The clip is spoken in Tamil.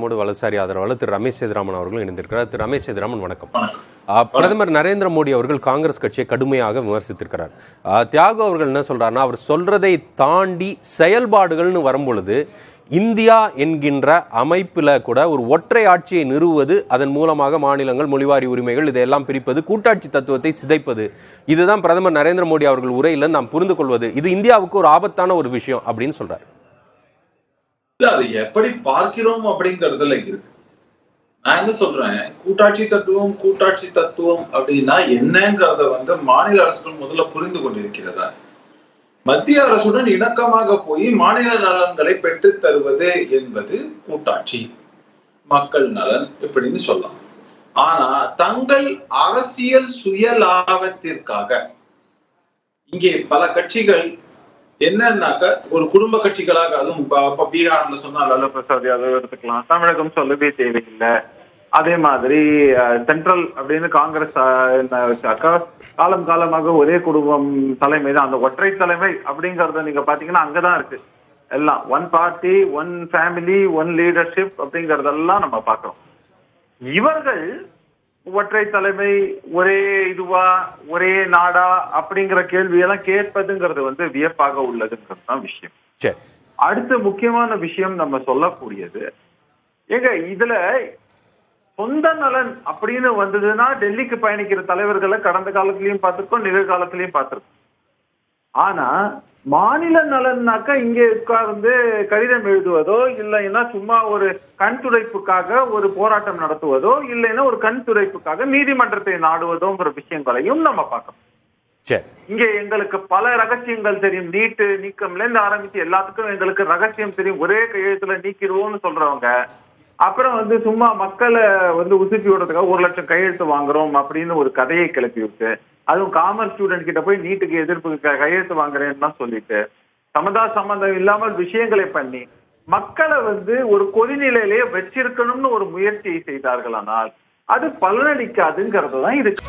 மோடி வலதுசாரி ஆதரவாளர் திரு ரமேஷ் சேதுராமன் அவர்களும் இணைந்திருக்கிறார். திரு ரமேஷ் சேதுராமன் வணக்கம். பிரதமர் நரேந்திர மோடி அவர்கள் காங்கிரஸ் கட்சியை கடுமையாக விமர்சித்திருக்கிறார். தியாகு அவர்கள் என்ன சொல்றாருன்னா, அவர் சொல்றதை தாண்டி செயல்பாடுகள்னு வரும்பொழுது இந்தியா என்கின்ற அமைப்பில் கூட ஒரு ஒற்றை ஆட்சியை நிறுவுவது, அதன் மூலமாக மாநிலங்கள் மொழிவாரி உரிமைகள் இதையெல்லாம் பிரிப்பது, கூட்டாட்சி தத்துவத்தை சிதைப்பது, இதுதான் பிரதமர் நரேந்திர மோடி அவர்கள் உரையில் நாம் புரிந்து கொள்வது. இது இந்தியாவுக்கு ஒரு ஆபத்தான ஒரு விஷயம் அப்படின்னு சொல்றாரு. அது எப்படி பார்க்கிறோம் அப்படிங்கறதுல இருக்கு. நான் என்ன சொல்றேன், கூட்டாட்சி தத்துவம் அப்படின்னா என்னங்கறத மாநில அரசுகள் முதல்ல புரிந்து கொண்டிருக்கிறதா? மத்திய அரசுடன் இணக்கமாக போய் மாநில நலன்களை பெற்று தருவது என்பது கூட்டாட்சி, மக்கள் நலன் இப்படின்னு சொல்லலாம். ஆனா தங்கள் அரசியல் சுய லாபத்திற்காக இங்கே பல கட்சிகள் என்னன்னாக்க ஒரு குடும்ப கட்சிகளாக, அதுவும் பீகார்ல சொன்னா லாலு பிரசாத் யாதவ் எடுத்துக்கலாம், தமிழகம் சொல்லவே தேவையில்லை. அதே மாதிரி சென்ட்ரல் அப்படின்னு காங்கிரஸ் காலம் காலமாக ஒரே குடும்பம் தலைமை தான், அந்த ஒற்றை தலைமை அப்படிங்கறத நீங்க பாத்தீங்கன்னா அங்கதான் இருக்கு. எல்லாம் one party, one family, one leadership அப்படிங்கறதெல்லாம் நம்ம பார்க்கிறோம். இவர்கள் ஒற்றை தலைமை, ஒரே இதுவா, ஒரே நாடா அப்படிங்கிற கேள்வியெல்லாம் கேட்பதுங்கிறது வியப்பாக உள்ளதுங்கிறது தான் விஷயம். அடுத்த முக்கியமான விஷயம் நம்ம சொல்லக்கூடியது, ஏங்க இதுல சொந்த நலன் அப்படின்னு வந்ததுன்னா டெல்லிக்கு பயணிக்கிற தலைவர்களை கடந்த காலத்திலயும் பார்த்திருக்கோம், நிகழ்காலத்திலயும் பார்த்திருக்கோம். ஆனா மாநில நலன்னாக்கா இங்கே உட்கார்ந்து கடிதம் எழுதுவதோ, இல்லைன்னா சும்மா ஒரு கண் துடைப்புக்காக ஒரு போராட்டம் நடத்துவதோ, இல்லைன்னா ஒரு கண் துடைப்புக்காக நீதிமன்றத்தை நாடுவதோங்கிற விஷயங்களையும் நம்ம பார்க்கணும். இங்க எங்களுக்கு பல ரகசியங்கள் தெரியும். நீட்டு நீக்கம்ல இருந்து ஆரம்பிச்சு எல்லாத்துக்கும் எங்களுக்கு ரகசியம் தெரியும், ஒரே கையெழுத்துல நீக்கிடுவோம்னு சொல்றவங்க அப்புறம் சும்மா மக்களை உசுப்பி விடுறதுக்காக 1 லட்சம் கையெழுத்து வாங்குறோம் அப்படின்னு ஒரு கதையை கிளப்பி விட்டு, அதுவும் காமர்ஸ் ஸ்டூடெண்ட் கிட்ட போய் நீட்டுக்கு எதிர்ப்பு கையெழுத்து வாங்குறேன்னு சொல்லிட்டு சம்பந்தம் இல்லாமல் விஷயங்களை பண்ணி மக்களை ஒரு கொதிநிலையிலேயே வச்சிருக்கணும்னு ஒரு முயற்சியை செய்தார்களானால் அது பலனளிக்காதுங்கிறது தான் இருக்கு.